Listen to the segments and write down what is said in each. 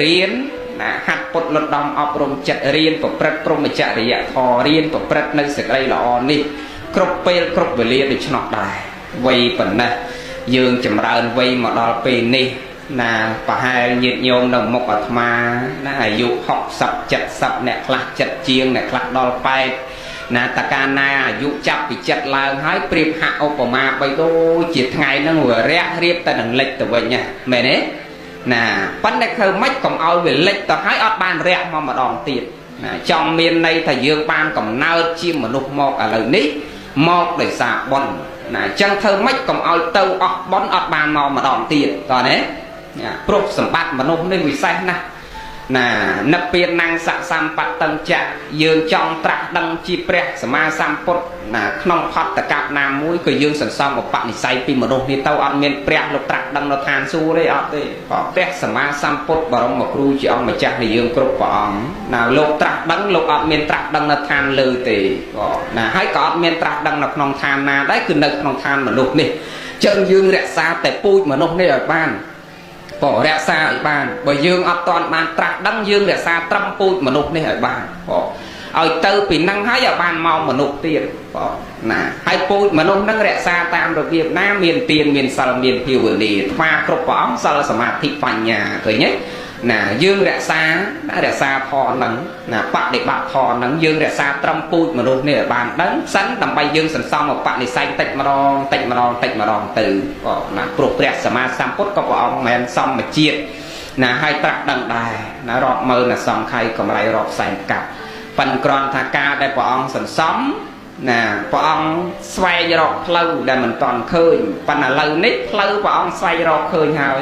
រៀនណាហាត់ពុតលត់ដំអប់រំចិត្តរៀនប្រព្រឹត្តព្រមចរិយធម៌រៀនប្រព្រឹត្តនៅសេចក្តីល្អនេះគ្រប់ពេលគ្រប់វេលាដូច្នោះដែរវ័យប៉ុណ្ណេះយើងចម្រើនវ័យមកដល់ពេលនេះណាប្រហែលញាតិញោមនៅមុខអាត្មាណាអាយុ60 70អ្នកខ្លះចិត្តជាងអ្នកខ្លះដល់80ណាតកាលណាអាយុចាប់ពីចិត្តឡើងហើយប្រៀបហាក់ឧបមាបីដូចជាថ្ងៃហ្នឹងវារះរៀបតែនឹងលិចទៅវិញមែនទេណាប៉ុន្តែធ្វើម៉េចកុំឲ្យវាលិចទៅហើយអត់បានរះមកម្ដងទៀតណាចង់មានន័យថាយើងបានកំណើតជាមនុស្សមកឥឡូវនេះមកដោយសារបុណ្យណាអញ្ចឹងធ្វើម៉េចកុំឲ្យទៅអស់បុណ្យអត់បានមកម្ដងទៀតតើណាព្រោះសម្បត្តិមនុស្សនេះវិសេសណាស់ណានិព្វានណាំងសសម្បត្តិចៈយើងចង់ត្រាស់ដឹងជាព្រះសម្មាសម្ពុទ្ធណាក្នុងផតកៈណាមួយក៏យើងសន្សំឧបនិស្ស័យពីមនុស្សនេះទៅអត់មានព្រះលោកត្រាស់ដឹងនៅឋានសួគ៌ទេអត់ទេក៏ព្រះសម្មាសម្ពុទ្ធបរមគ្រូជាអង្គម្ចាស់នៃយើងគ្រប់ព្រះអង្គណាលោកត្រាស់ដឹងលោកអត់មានត្រាស់ដឹងនៅឋានលើទេក៏ណាហើយក៏អត់មានត្រាស់ដឹងនៅក្នុងឋានណាដែរគឺនៅក្នុងឋានមនុស្សនេះចឹងយើងរក្សាតែពូជមនុស្សនេះឲ្យបានក៏រក្សាឲ្យបានបើយើងអត់ទាន់បានត្រាស់ដឹងយើងរក្សាត្រឹមពូជមនុស្សនេះឲ្យបានក៏ឲ្យទៅពីហ្នឹងហើយឲ្យបានមកមនុស្សទៀតក៏ណាហើយពូជមនុស្សហ្នឹងរក្សាតាមរបៀបណាមានទានមានសិលមានភាវនាថ្មគ្រប់ព្រះអង្គសិលសមាធិបញ្ញាឃើញទេណាយើងរក្សាធម៌ហ្នឹងណាបដិបត្តិធម៌ហ្នឹងយើងរក្សាត្រឹមពូជមនុស្សនេះឲ្យបានដឹងសិនដើម្បីយើងសន្សំឧបនិស្ស័យតិចម្ដងទៅក៏ណាព្រោះព្រះសម្មាសម្ពុទ្ធក៏ព្រះអង្គមិនមែនសមជាតិណាហើយត្រាស់ដឹងដែរណារាប់ម៉ឺនសង្ខ័យកម្រៃរាប់សែនកាប់ប៉ិនគ្រាន់ថាការដែលព្រះអង្គសន្សំណាព្រះអង្គស្វែងរកផ្លូវដែលមិនទាន់ឃើញប៉ុន្តែឥឡូវនេះផ្លូវព្រះអង្គស្វែងរកឃើញហើយ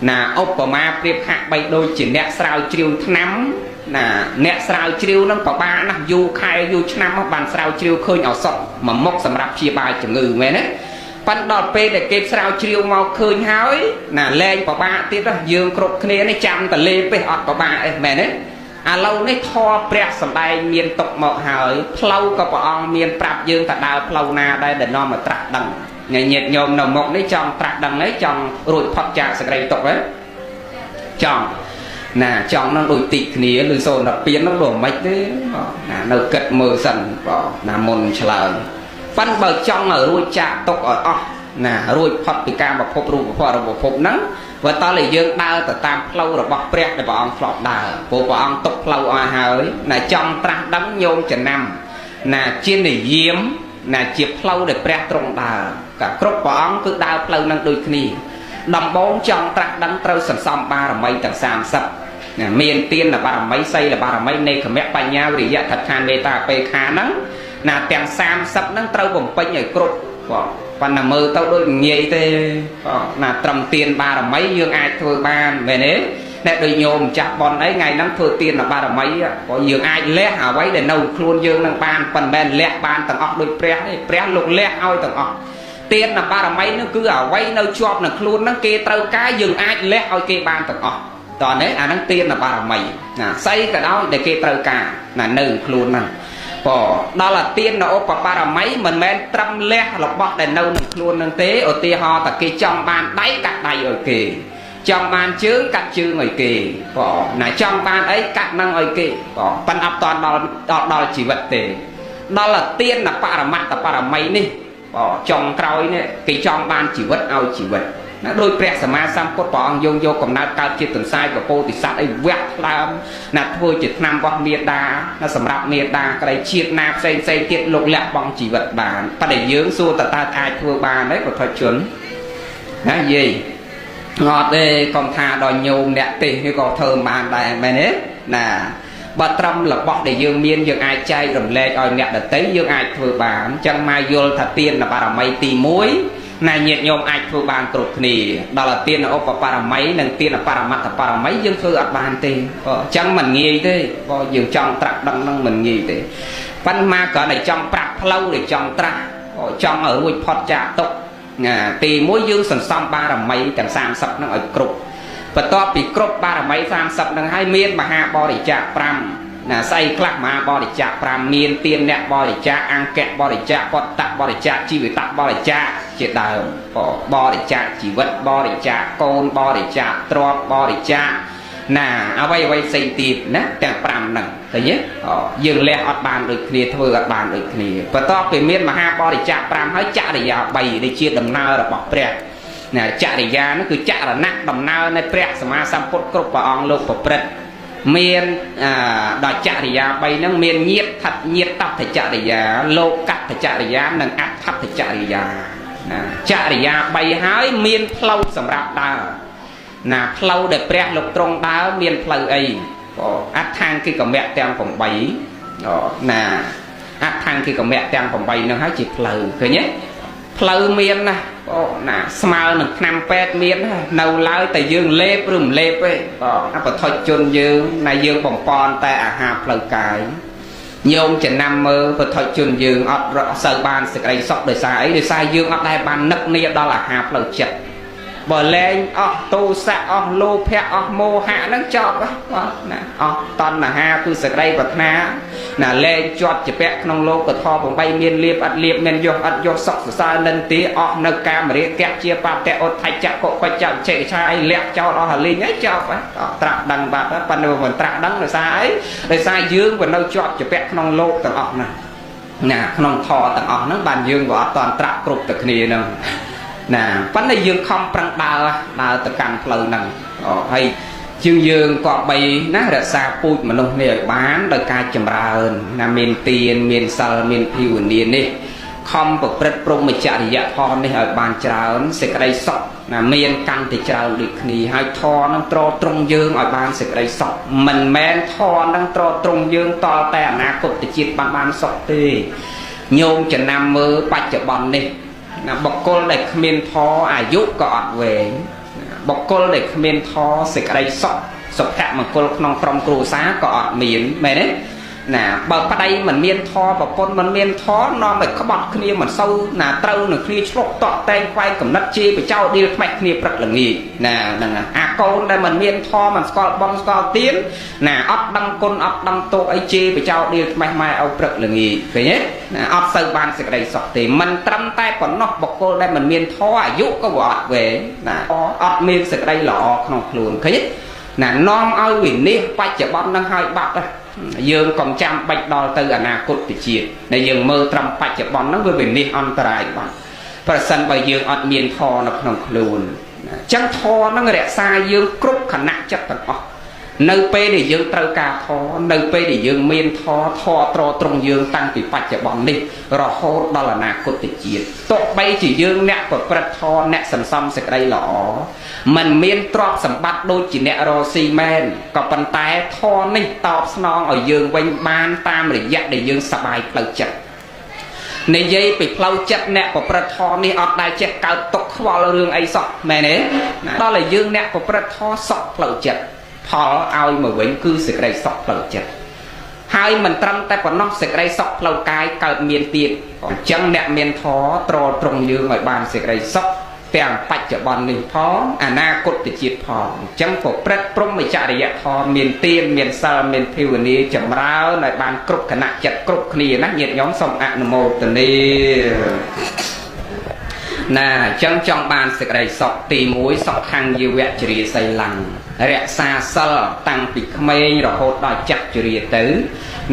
ណាឧបមាប្រៀបហាក់បីដូចជាអ្នកស្រាវជ្រាវថ្នាំណាអ្នកស្រាវជ្រាវនឹងប្របាណាស់យូរខែយូរឆ្នាំមកបានស្រាវជ្រាវឃើញឱសថមួយមុខសម្រាប់ព្យាបាលជំងឺមែនទេប៉ុន្តែដល់ពេលដែលគេស្រាវជ្រាវមកឃើញហើយណាលែងប្របាទៀតយើងគ្រប់គ្នានេះចាំតលេពេះអត់ប្របាអីមែនទេឥឡូវនេះធម៌ព្រះសម្ដែងមានទុកមកហើយផ្លូវក៏ព្រះអង្គមានប្រាប់យើងថាដើរផ្លូវណាដែលនាំមកត្រាស់ដឹងញាតិញោមនៅមុខនេះចង់ត្រាស់ដឹងហើយចង់រួចផុតจากសេចក្តីទុក្ខហ៎ចង់ណាចង់នឹងដូចតិចគ្នាឬសូនតែពៀននោះលោកមិនទេណានៅគិតមើលសិនបងណាមុនឆ្លើយប៉ិនបើចង់ឲ្យរួចจากទុក្ខឲ្យអស់ណារួចផុតពីការប្រភពរូបភពរបស់ភពហ្នឹងបើតើយើងដើរទៅតាមផ្លូវរបស់ព្រះដែលព្រះអង្គធ្លាប់ដើរព្រោះព្រះអង្គទុកផ្លូវឲ្យហើយណាចង់ត្រាស់ដឹងញោមចំណាំណាជានិយាមណាជាផ្លូវដែលព្រះទ្រង់ដើរក៏គ្រប់ព្រះអង្គគឺដើរផ្លូវនឹងដូចគ្នាដំបូងចង់ត្រាស់ដឹងត្រូវសន្សំបារមីទាំង30ណាមានទានបារមីសីលបារមីនេកមៈបញ្ញាវិរិយៈថដ្ឋានមេត្តាបេខាហ្នឹងណាទាំង30ហ្នឹងត្រូវបំពេញឲ្យគ្រប់ប៉ុន្តែមើលទៅដូចងាយទេណាត្រឹមទានបារមីយើងអាចធ្វើបានមែនទេអ្នកដូចញោមចាស់បនអីថ្ងៃហ្នឹងធ្វើទានបារមីក៏យើងអាចលះអ្វីដែលនៅខ្លួនយើងនឹងបានប៉ុន្តែលះបានទាំងអស់ដូចព្រះទេព្រះលោកលះឲ្យទាំងអស់ទានបារមីនោះគឺអ្វីនៅជាប់នៅខ្លួនហ្នឹងគេត្រូវការយើងអាចលះឲ្យគេបានទាំងអស់តើនេះអាហ្នឹងទានបារមីណាស្អីក៏ដោយដែលគេត្រូវការណានៅខ្លួនហ្នឹងដល់អាទាននៅឧបបារមីមិនមែនត្រឹមលះរបស់ដែលនៅក្នុងខ្លួននឹងទេឧទាហរណ៍តែគេចង់បានដៃកាត់ដៃឲ្យគេចង់បានជើងកាត់ជើងឲ្យគេណាចង់បានអីកាត់នឹងឲ្យគេប៉ិនអត់តដល់ជីវិតទេដល់អាទានបរមត្តបរមីនេះចុងក្រោយនេះគេចង់បានជីវិតឲ្យជីវិតណាដោយព្រះសម្មាសម្ពុទ្ធព្រះអង្គយកកំណើតកើតជាទន្សាយពពោធិសត្វអីវះថ្លើមណាធ្វើជាឆ្នាំរបស់មេដាណាសម្រាប់មេដាក្តីជាតិណាផ្សេងទៀតលោកលះបង់ជីវិតបានប៉ុន្តែយើងសួរតើអាចធ្វើបានទេពុទ្ធជនណាយាយអត់ទេកុំថាដល់ញោមអ្នកទេសនេះក៏ធ្វើបានដែរមែនទេណាបើត្រឹមរបស់ដែលយើងមានយើងអាចចែករំលែកឲ្យអ្នកដទៃយើងអាចធ្វើបានអញ្ចឹងមកយល់ថាទានបារមីទី1ណាញាតិញោមអាចធ្វើបានគ្រប់គ្នាដល់ទានឧបបារមីនិងទានបរមត្តបារមីយើងធ្វើអត់បានទេអញ្ចឹងមិនងាយទេបើយើងចង់ត្រាស់ដឹងនឹងមិនងាយទេប៉ុន្តែគ្រាន់តែចង់ប្រាប់ផ្លូវដែលចង់ត្រាស់ចង់ឲ្យរួចផុតจากទុក្ខទី1យើងសន្សំបារមីទាំង30ហ្នឹងឲ្យគ្រប់បន្ទាប់ពីគ្រប់បារមី30ហ្នឹងហើយមានមហាបរិច្ចាគ5ណាស្អីខ្លះមហាបរិច្ចាគ5មានទានអ្នកបរិច្ចាគអង្គៈបរិច្ចាគពតបរិច្ចាគជីវិតបរិច្ចាគជាដើមបរិច្ចាគជីវិតបរិច្ចាគកូនបរិច្ចាគទ្រព្យបរិច្ចាគ អ្វីអ្វីផ្សេងទៀតណាទាំង5ហ្នឹងឃើញទេយើងលះអត់បានដូចគ្នាធ្វើអត់បានដូចគ្នាបន្ទាប់ពីមានមហាបរិច្ចាគ5ហើយចរិយា3ដែលជាដំណើររបស់ព្រះណាចរិយានោះគឺចរណៈដំណើរនៃព្រះសម្មាសម្ពុទ្ធគ្រប់ព្រះអង្គលោកប្រព្រឹត្តមានដល់ចរិយា3ហ្នឹងមានញាតតចរិយាលោកកតចរិយានិងអដ្ឋតចរិយាណាចរិយា3ហើយមានផ្លូវសម្រាប់ដើរណាផ្លូវដែលព្រះលោកទ្រង់ដើរមានផ្លូវអីអដ្ឋាង្គិកមៈទាំង8ណាអដ្ឋាង្គិកមៈទាំង8ហ្នឹងហើយជាផ្លូវឃើញទេផ្លូវមានណាស្មើនឹងឆ្នាំពេទ្យមាននៅឡើយតែយើងលេបឬមិនលេបទេអបថុជនយើងណាយើងបំពន់តែអាហារផ្លូវកាយញោមចំណាំមើលបថុជនយើងអត់សូវបានសេចក្តីសុខដោយសារអីដោយសារយើងអត់ដែលបាននឹកនាដល់អាហារផ្លូវចិត្តបើលែងអស់ទោសៈអស់លោភៈអស់មោហៈហ្នឹងចប់ណាអស់តណ្ហាគឺសេចក្តីប្រាថ្នាណាលែងជាប់ជាពាក់ក្នុងលោកធម៌8មានលៀបអត់លៀបមានយកអត់យកសុខសរសើរនិន្ទាអស់នៅកាមរាគៈជាបតៈឧទ្ធច្ចៈកុបច្ចៈចេឆាអីលះចោលអស់ហលីងហើយចប់ត្រាក់ដឹងបាត់ប៉ុន្តែមិនត្រាក់ដឹងដោយសារអីដោយសារយើងវានៅជាប់ជាពាក់ក្នុងលោកទាំងអស់ហ្នឹងណាក្នុងធម៌ទាំងអស់ហ្នឹងបានយើងក៏អត់តន់ត្រាក់គ្រប់តែគ្នាហ្នឹងណាប៉ុន្តែយើងខំប្រឹងដើរទៅកាន់ផ្លូវហ្នឹងហើយយើងក៏បីណារក្សាពូជមនុស្សនេះឲ្យបានដោយការចម្រើនណាមានទានមានសិលមានភាវនានេះខំប្រព្រឹត្តព្រហ្មចរិយធម៌នេះឲ្យបានច្រើនសេចក្តីសុខណាមានកាន់តែច្រើនដូចគ្នាហើយធម៌នឹងត្រត្រង់យើងឲ្យបានសេចក្តីសុខមិនមែនធម៌នឹងត្រត្រង់យើងតតែអនាគតជាតិបានសុខទេញោមចំណាំមើលបច្ចុប្បន្ននេះណាបុគ្គលដែលគ្មានធម៌អាយុក៏អត់វែងបុគ្គលដែលគ្មានធម៌សេចក្តីសុខសុភមង្គលក្នុងក្រុមគ្រួសារក៏អត់មានមែនទេណាបើប្តីមិនមានធម៌ប្រពន្ធមិនមានធម៌នាំឲ្យក្បត់គ្នាមិនសូវណាត្រូវនឹងគ្នាឆ្លុះតក់តែងខ្វែងកំណត់ជាបចោដៀលថ្មីគ្នាព្រឹកល្ងាចណាហ្នឹងអាកូនដែលមិនមានធម៌មិនស្គាល់បងស្គាល់ទៀនណាអត់ដឹងគុណអត់ដឹងទោសអីជាបចោដៀលថ្មីម៉ែឲ្យព្រឹកល្ងាចឃើញទេណាអត់សូវបានសេចក្តីសុខទេមិនត្រឹមតែប៉ុណ្ណោះបុគ្គលដែលមិនមានធម៌អាយុក៏វាអត់វែងណាអត់មានសេចក្តីល្អក្នុងខ្លួនឃើញទេណានាំឲ្យវិនិច្ឆ័យបច្ចុប្បន្ននឹងឲ្យបាត់យើងកុំចាំបាច់ដល់ទៅអនាគតជាតិដែលយើងមើលត្រឹមបច្ចុប្បន្នហ្នឹងវាវិនិច្ឆ័យអន្តរាយបាត់ប្រសិនបើយើងអត់មានធម៌នៅក្នុងខ្លួនអញ្ចឹងធម៌ហ្នឹងរក្សាយើងគ្រប់ខណៈចិត្តទាំងអស់នៅពេលដែលយើងត្រូវការធម៌នៅពេលដែលយើងមានធម៌ត្រត្រង់យើងតាំងពីបច្ចុប្បន្ននេះរហូតដល់អនាគតជាតិទោះបីជាយើងអ្នកប្រព្រឹត្តធម៌អ្នកសន្សំសេចក្តីល្អមិនមានទ្រព្យសម្បត្តិដូចជាអ្នករស់ស៊ីមែនក៏ប៉ុន្តែធម៌នេះតបស្នងឲ្យយើងវិញបានតាមរយៈដែលយើងសប្បាយផ្លូវចិត្តនិយាយពីផ្លូវចិត្តអ្នកប្រព្រឹត្តធម៌នេះអត់ដែលចេះកើតទុកខ្វល់រឿងអីសោះមែនទេដល់តែយើងអ្នកប្រព្រឹត្តធម៌សុខផ្លូវចិត្តផលឲ្យមកវិញគឺសេចក្តីសុខផ្លូវចិត្តហើយមិនត្រឹមតែប៉ុណ្ណោះសេចក្តីសុខផ្លូវកាយកើតមានទៀតអញ្ចឹងអ្នកមានធម៌ត្រត្រង់យើងឲ្យបានសេចក្តីសុខទាំងបច្ចុប្បន្ននេះផងអនាគតជាតិផងអញ្ចឹងប្រព្រឹត្តព្រហ្មចរិយធម៌មានទានមានសិលមានភាវនាចម្រើនឲ្យបានគ្រប់គណៈចិត្តគ្រប់គ្នាណាញាតិញោមសូមអនុមោទនាណាអញ្ចឹងចង់បានសេចក្តីសុខទី1សុខខាងជីវៈជ្រាសីឡੰងរក្សាសិលតាំងពីក្មេងរហូតដល់ចាស់ជ្រាទៅ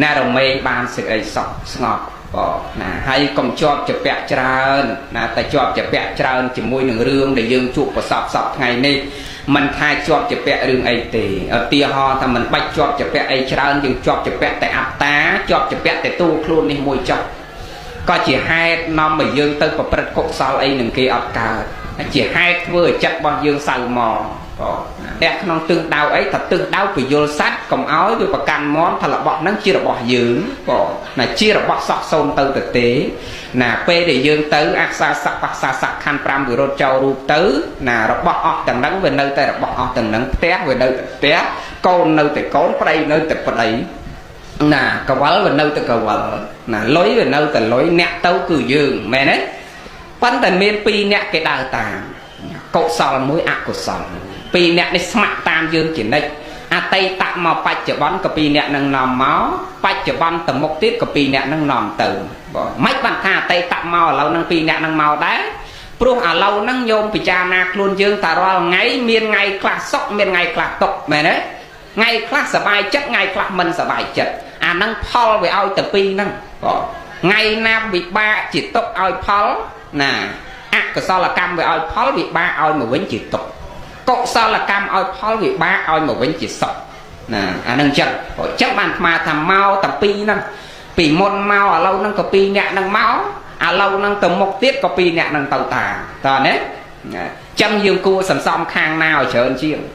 ណារមែងបានសេចក្តីសុខស្ងប់ណាហើយកុំជាប់ជាពាក់ច្រើនណាតែជាប់ជាពាក់ច្រើនជាមួយនឹងរឿងដែលយើងជួបប្រសពសពថ្ងៃនេះមិនថាជាប់ជាពាក់រឿងអីទេឧទាហរណ៍ថាមិនបាច់ជាប់ជាពាក់អីច្រើនយើងជាប់ជាពាក់តែអត្តាជាប់ជាពាក់តែទូខ្លួននេះមួយចុះក៏ជាហេតុនាំឲ្យយើងទៅប្រព្រឹត្តកុសលអីនឹងគេអត់កើតជាហេតុធ្វើឲ្យចិត្តរបស់យើងសៅមកតែក្នុងទិសដៅអីថាទិសដៅពយល់សัตว์កុំឲ្យវាប្រកាន់មន់ថារបស់ហ្នឹងជារបស់យើងណាជារបស់សោះសូនទៅទេណាពេលដែលយើងទៅអក្សរស័ព្ទភាសាស័ក្តិខណ្ឌ5វិរត់ចោលរូបទៅណារបស់អស់ទាំងហ្នឹងវានៅតែរបស់អស់ទាំងហ្នឹងផ្ទះវានៅតែផ្ទះកូននៅតែកូនប្តីនៅតែប្តីណាកវលវានៅតែកវលណាលុយវានៅតែលុយអ្នកទៅគឺយើងមែនទេប៉ុន្តែមាន2អ្នកគេដើរតាមកុសលមួយអកុសល2អ្នកនេះស្ម័គ្រតាមយើងជានិច្ចអតីតមកបច្ចុប្បន្នក៏2អ្នកនឹងនាំមកបច្ចុប្បន្នទៅមុខទៀតក៏2អ្នកនឹងនាំទៅមិនបានថាអតីតមកឥឡូវនឹង2អ្នកនឹងមកដែរព្រោះឥឡូវហ្នឹងញោមពិចារណាខ្លួនយើងតែរាល់ថ្ងៃមានថ្ងៃខ្លះសុខមានថ្ងៃខ្លះទុក្ខមែនទេ ngày khác sờ bài chất ngày khác mình sờ bài chất năng phol về ao tập pi năng ngày nam bị ba chỉ tốc ao phol nè cái sao là cam về ao phol bị ba ao mà vẫn chỉ tốc cọ sao là cam ao phol bị ba ao mà vẫn chỉ sọc nè năng chân chắc bạn mà thầm mau tập pi năng pi môn mau ở lâu năng có pi nhẹ năng máu lâu năng tầm một tiết có pi nhẹ năng tàu tà tờ đấy chăm dương cua sầm xom khang nào chờ ơn chiêng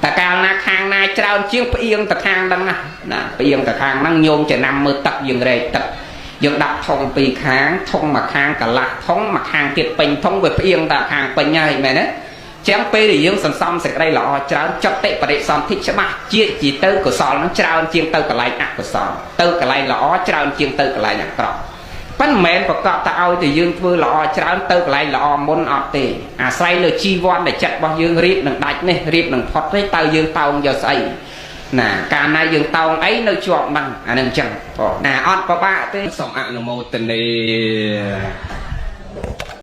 ta cao na khang na trao chiếng yên ta khang đăng nè yên ta khang năng nhôm chờ năm mươi tập dương rề tập dương đặt thông pi kháng thông mà khang cả lạc thông mà khang tiệt bình thông về yên ta khang bình nhai mẹ đấy chém pi thì dương sầm xom sạch đây lọ trao chọc tệ và để xom thích chứ mà chia chỉ tư của sò nó trao chiêng tư cả lại ác của sò tư cả lại lọ trao chiêng tư cả lại nhạc trọ bánh mẹn và cọ ta ao thì dương vừa lọ trao tư lại lọ môn ọt thì say lời chi von để chặt bao dương riết đừng đạch nè riết đừng phật đấy tao dương tao giờ say nè cả nay dương tao ấy nơi chuộng bằng đừng chẳng nè ọt có ba thế sòng ạ là một tình